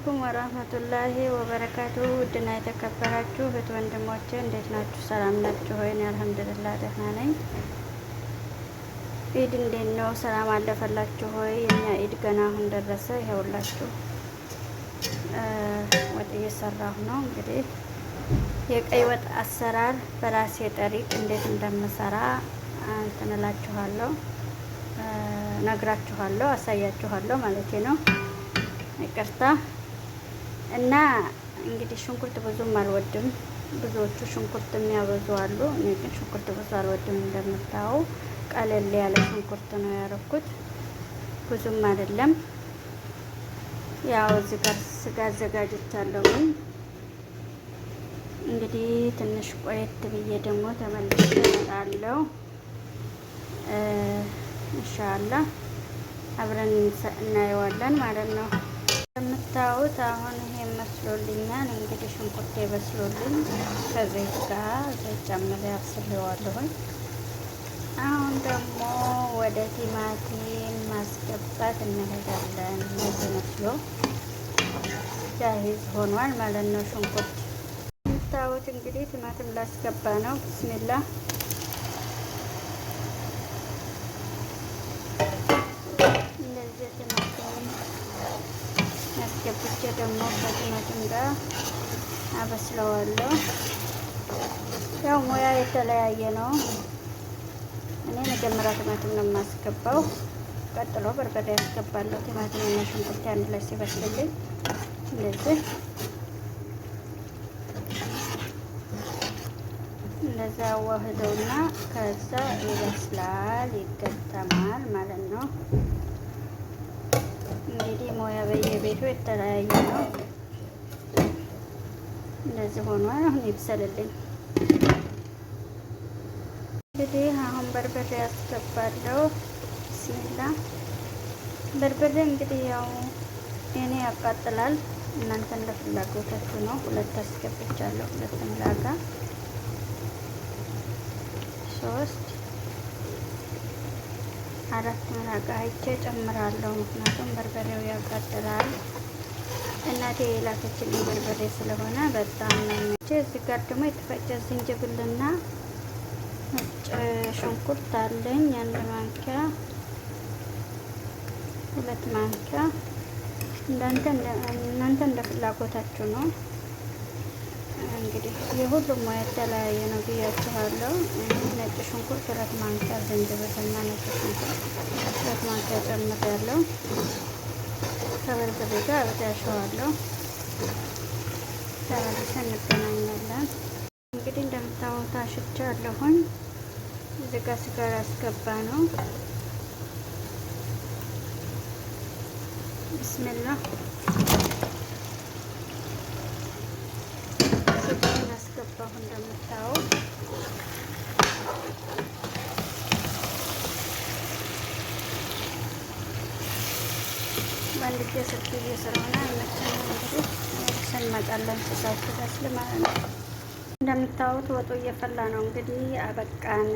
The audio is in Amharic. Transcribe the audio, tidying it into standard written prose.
አለይኩም ወራህመቱላሂ ወበረካቱ። ውድና የተከበራችሁ እህት ወንድሞቼ እንዴት ናችሁ? ሰላም ናችሁ ሆይ? እኔ አልሐምዱሊላህ ደህና ነኝ። ኢድ እንዴት ነው? ሰላም አለፈላችሁ ሆይ? የኛ ኢድ ገና አሁን ደረሰ። ይኸውላችሁ ወጥ እየሰራሁ ነው። እንግዲህ የቀይ ወጥ አሰራር በራሴ ጠሪቅ እንዴት እንደምሰራ እንትን እላችኋለሁ፣ ነግራችኋለሁ፣ አሳያችኋለሁ ማለቴ ነው። ይቅርታ እና እንግዲህ ሽንኩርት ብዙም አልወድም። ብዙዎቹ ሽንኩርት የሚያበዙ አሉ። እኔ ግን ሽንኩርት ብዙ አልወድም። እንደምታው ቀለል ያለ ሽንኩርት ነው ያደረኩት፣ ብዙም አይደለም። ያው እዚህ ጋር ስጋ አዘጋጅቻለሁ። እንግዲህ ትንሽ ቆየት ብዬ ደግሞ ተመልሼ እመጣለሁ ኢንሻአላህ። አብረን እናየዋለን ማለት ነው። የምታዩት አሁን ይሄ መስሎልኛል። እንግዲህ ሽንኩርቴ በስሎልኝ ከዘይት ጋር ዘይት ጨምሬ አብስሌዋለሁ። አሁን ደግሞ ወደ ቲማቲም ማስገባት እንሄዳለን። እነዚህ መስሎ ጃሂዝ ሆኗል ማለት ነው። ሽንኩርት የምታዩት እንግዲህ ቲማቲም ላስገባ ነው። ብስሚላ እንደዚህ ቲማቲም ያስገብቼ ደግሞ ከቲማቲም ጋር አበስለዋለሁ። ያው ሙያ የተለያየ ነው። እኔ መጀመሪያ ቲማቲም ነው የማስገባው፣ ቀጥሎ በርበሬ ያስገባለሁ። ቲማቲም እና ሽንኩርት አንድ ላይ ሲበስልልኝ እንደዛ አዋህደውና ከዛ ይበስላል፣ ይገጠማል ማለት ነው። እንግዲህ ሙያ በየቤቱ የተለያየ ነው። እንደዚህ ሆኗል። አሁን ይብሰልልኝ። እንግዲህ አሁን በርበሬ ያስገባለሁ። ብስሚላ በርበሬ እንግዲህ ያው እኔ ያቃጥላል፣ እናንተ እንደ ፍላጎታችሁ ነው። ሁለት አስገብቻለሁ፣ ሁለት ምላጋ፣ 3 4 ምላጋ አይቼ ጨምራለሁ። ምክንያቱም በርበሬው ያቃጥላል። እናቴ የላከችልኝ በርበሬ ስለሆነ በጣም ነው። እዚህ ጋር ደግሞ የተፈጨ ዝንጅብልና ነጭ ሽንኩርት አለኝ። 1 ማንኪያ 2 ማንኪያ፣ እናንተ እንደ ፍላጎታችሁ ነው። እንግዲህ የሁሉም ሙያ የተለያየ ነው ብያችኋለሁ። ነጭ ሽንኩርት 2 ማንኪያ፣ ዝንጅብልና ነጭ ሽንኩርት 2 ማንኪያ ጨምሬያለሁ። ከበርበሬ ጋር አብዳሸዋለሁ። ተመልሰን እንገናኛለን። እንግዲህ እንደምታዩት አሽቻለሁኝ። እዚህ ጋር ስጋ አስገባ ነው። ቢስሚላህ ስጋውን አስገባሁ። እንደምታዩት በአንድ ጊዜ ስልክ እየሰራሁ ነው። አይመቸኝም። እንግዲህ እንመጣለን ስጋው ሲበስል ማለት ነው። እንደምታዩት ወጡ እየፈላ ነው። እንግዲህ አበቃን።